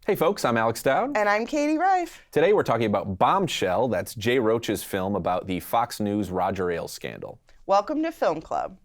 Hey folks, I'm Alex Dowd. And I'm Katie Rife. Today we're talking about Bombshell, that's Jay Roach's film about the Fox News-Roger Ailes scandal. Welcome to Film Club.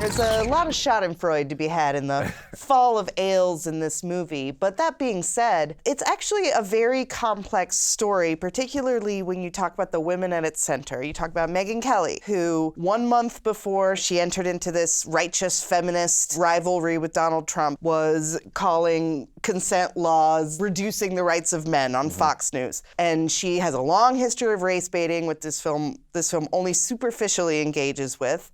There's a lot of schadenfreude to be had in the fall of Ailes in this movie, but that being said, it's actually a very complex story, particularly when you talk about the women at its center. You talk about Megyn Kelly, who 1 month before she entered into this righteous feminist rivalry with Donald Trump was calling consent laws reducing the rights of men on Fox News. And she has a long history of race baiting, which this film only superficially engages with.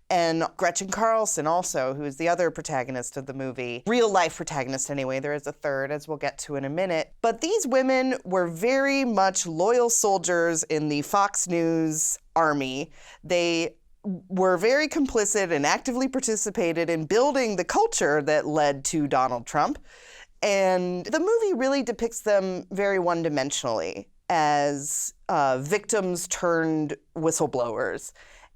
And Gretchen Carlson also, who is the other protagonist of the movie. Real life protagonist anyway, there is a third, as we'll get to in a minute. But these women were very much loyal soldiers in the Fox News army. They were very complicit and actively participated in building the culture that led to Donald Trump. And the movie really depicts them very one-dimensionally as victims turned whistleblowers.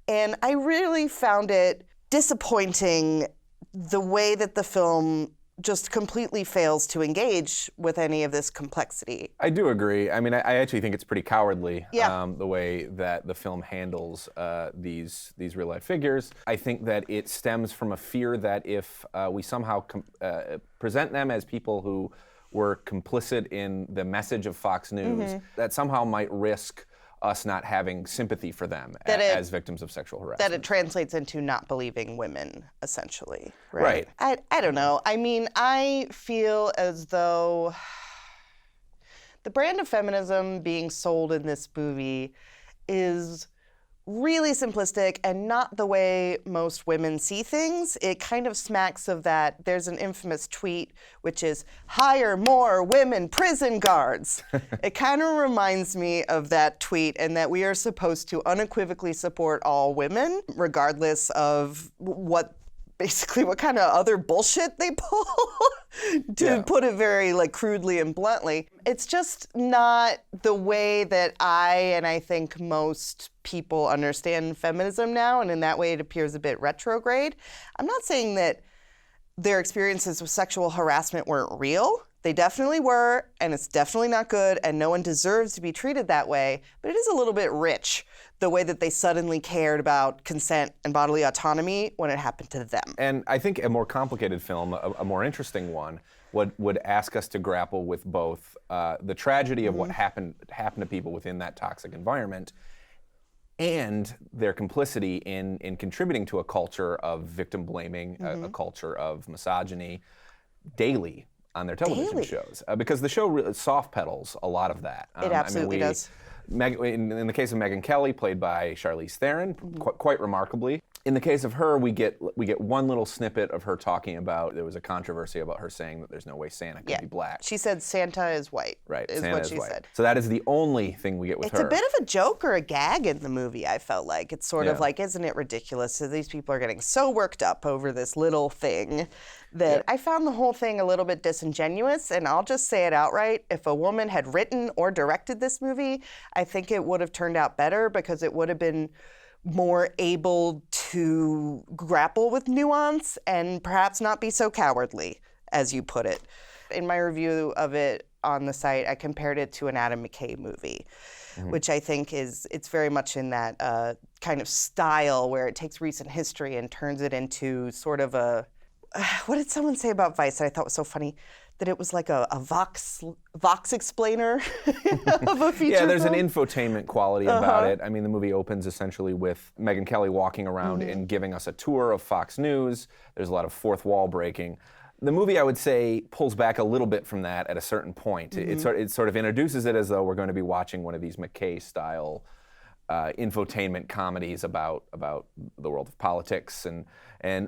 And I really found it disappointing the way that the film just completely fails to engage with any of this complexity. I do agree. I mean, I actually think it's pretty cowardly, Yeah. the way that the film handles these real-life figures. I think that it stems from a fear that if we somehow present them as people who were complicit in the message of Fox News, that somehow might risk us not having sympathy for them as victims of sexual harassment. That it translates into not believing women, essentially. Right. I don't know. I mean, I feel as though the brand of feminism being sold in this movie is really simplistic and not the way most women see things. It kind of smacks of that. There's an infamous tweet, which is, hire more women prison guards. It kind of reminds me of that tweet and that we are supposed to unequivocally support all women, regardless of what kind of other bullshit they pull, to put it very crudely and bluntly. It's just not the way that I think most people understand feminism now, and in that way it appears a bit retrograde. I'm not saying that their experiences with sexual harassment weren't real. They definitely were, and it's definitely not good, and no one deserves to be treated that way, but it is a little bit rich, the way that they suddenly cared about consent and bodily autonomy when it happened to them. And I think a more complicated film, a more interesting one, would ask us to grapple with both the tragedy of what happened to people within that toxic environment and their complicity in contributing to a culture of victim blaming, a culture of misogyny daily on their television shows. Because the show really soft pedals a lot of that. It absolutely does. In the case of Megyn Kelly, played by Charlize Theron, quite remarkably. In the case of her, we get one little snippet of her talking about, there was a controversy about her saying that there's no way Santa could be black. She said Santa is white, right, is Santa what is she white. said. So that is the only thing we get with her. It's a bit of a joke or a gag in the movie, I felt like. It's sort of like, isn't it ridiculous that these people are getting so worked up over this little thing that I found the whole thing a little bit disingenuous, and I'll just say it outright. If a woman had written or directed this movie, I think it would have turned out better because it would have been more able to grapple with nuance and perhaps not be so cowardly, as you put it. In my review of it on the site, I compared it to an Adam McKay movie, which I think it's very much in that kind of style where it takes recent history and turns it into sort of a, what did someone say about Vice that I thought was so funny? That it was like a Vox explainer of a feature Yeah, there's film. an infotainment quality about it. I mean, the movie opens essentially with Megyn Kelly walking around and giving us a tour of Fox News. There's a lot of fourth wall breaking. The movie, I would say, pulls back a little bit from that at a certain point. It sort of introduces it as though we're going to be watching one of these McKay-style infotainment comedies about the world of politics and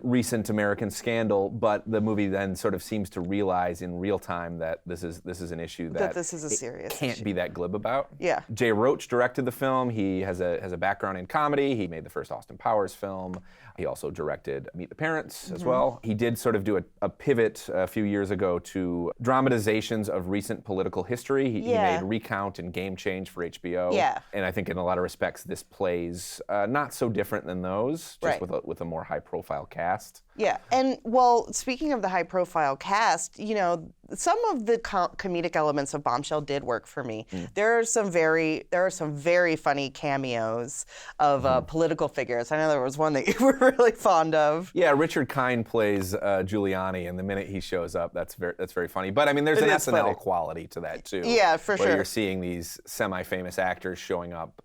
recent American scandal, but the movie then sort of seems to realize in real time that this is an issue that this is a serious can't issue. be that glib about. Yeah. Jay Roach directed the film. He has a background in comedy. He made the first Austin Powers film. He also directed Meet the Parents as well. He did sort of do a pivot a few years ago to dramatizations of recent political history. He made Recount and Game Change for HBO. Yeah. And I think in a lot of respects this plays not so different than those, just with a more high-profile cast. Yeah, and well, speaking of the high-profile cast, you know, some of the comedic elements of Bombshell did work for me. There are some very funny cameos of political figures. I know there was one that you were really fond of. Yeah, Richard Kind plays Giuliani, and the minute he shows up, that's very funny. But I mean, there's an SNL quality to that too. Yeah, for sure. Where you're seeing these semi-famous actors showing up,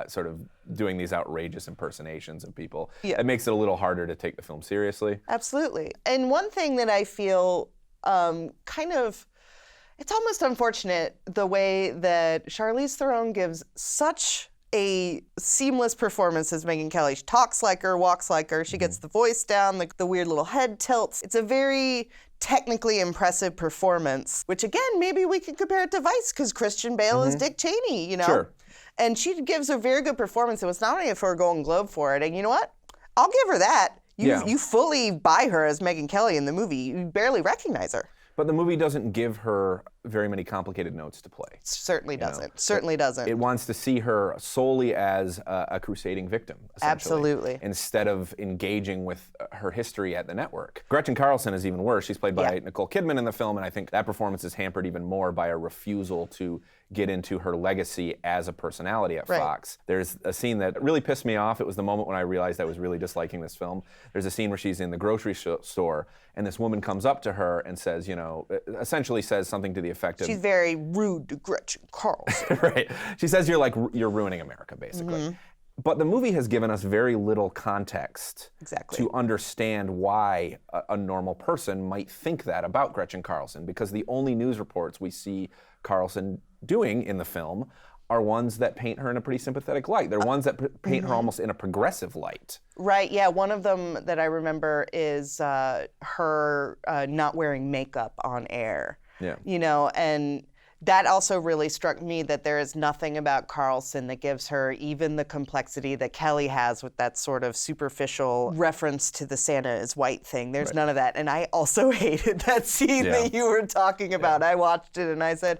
sort of doing these outrageous impersonations of people. Yeah. It makes it a little harder to take the film seriously. Absolutely. And one thing that I feel it's almost unfortunate the way that Charlize Theron gives such a seamless performance as Megyn Kelly. She talks like her, walks like her, she gets the voice down, the weird little head tilts. It's a very technically impressive performance, which again, maybe we could compare it to Vice because Christian Bale is Dick Cheney, you know? Sure. And she gives a very good performance. It was nominated for a Golden Globe for it. And you know what? I'll give her that. You fully buy her as Megyn Kelly in the movie. You barely recognize her. But the movie doesn't give her very many complicated notes to play. Certainly doesn't. Certainly doesn't. It wants to see her solely as a crusading victim, essentially. Absolutely. Instead of engaging with her history at the network. Gretchen Carlson is even worse. She's played by Nicole Kidman in the film, and I think that performance is hampered even more by a refusal to get into her legacy as a personality at Fox. There's a scene that really pissed me off. It was the moment when I realized I was really disliking this film. There's a scene where she's in the grocery store, and this woman comes up to her and says, you know, essentially says something to the effect of... She's very rude to Gretchen Carlson. Right. She says you're ruining America, basically. But the movie has given us very little context to understand why a normal person might think that about Gretchen Carlson, because the only news reports we see Carlson doing in the film are ones that paint her in a pretty sympathetic light. They're ones that paint her almost in a progressive light. Right, yeah. One of them that I remember is her not wearing makeup on air. Yeah. You know, and that also really struck me that there is nothing about Carlson that gives her even the complexity that Kelly has with that sort of superficial reference to the Santa is white thing. There's none of that. And I also hated that scene that you were talking about. I watched it and I said,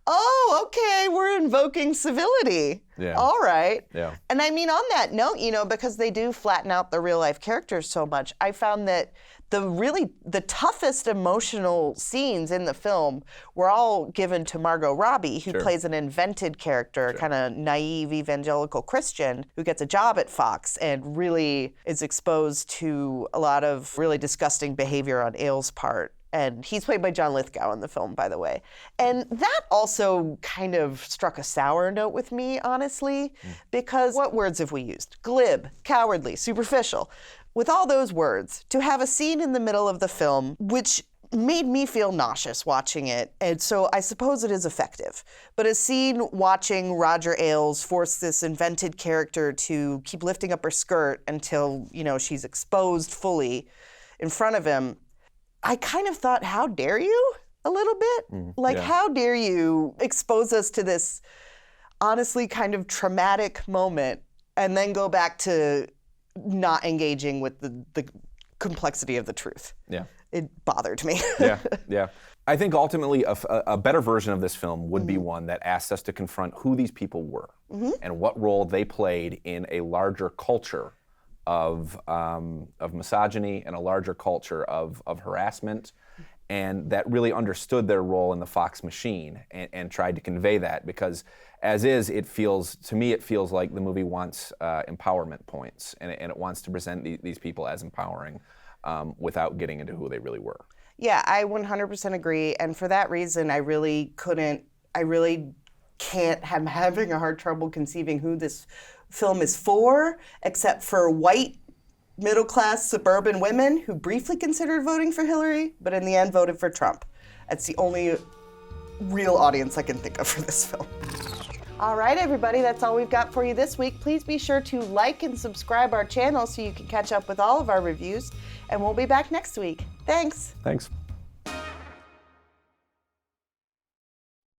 oh, okay, we're invoking civility. Yeah. All right. Yeah. And I mean, on that note, you know, because they do flatten out the real life characters so much, I found that the toughest emotional scenes in the film were all given to Margot Robbie, who plays an invented character, kind of naive evangelical Christian who gets a job at Fox and really is exposed to a lot of really disgusting behavior on Ailes' part. And he's played by John Lithgow in the film, by the way. And that also kind of struck a sour note with me, honestly, because what words have we used? Glib, cowardly, superficial. With all those words, to have a scene in the middle of the film, which made me feel nauseous watching it, and so I suppose it is effective. But a scene watching Roger Ailes force this invented character to keep lifting up her skirt until, you know, she's exposed fully in front of him, I kind of thought, how dare you? A little bit? How dare you expose us to this honestly kind of traumatic moment and then go back to not engaging with the complexity of the truth. Yeah. It bothered me. Yeah. I think ultimately a better version of this film would be one that asks us to confront who these people were and what role they played in a larger culture of misogyny and a larger culture of harassment, and that really understood their role in the Fox machine and tried to convey that, because as is, it feels like the movie wants empowerment points, and it wants to present these people as empowering without getting into who they really were. Yeah, I 100% agree, and for that reason, I'm having a hard trouble conceiving who this film is for, except for white, middle-class, suburban women who briefly considered voting for Hillary, but in the end voted for Trump. That's the only real audience I can think of for this film. All right, everybody, that's all we've got for you this week. Please be sure to like and subscribe our channel so you can catch up with all of our reviews, and we'll be back next week. Thanks. Thanks.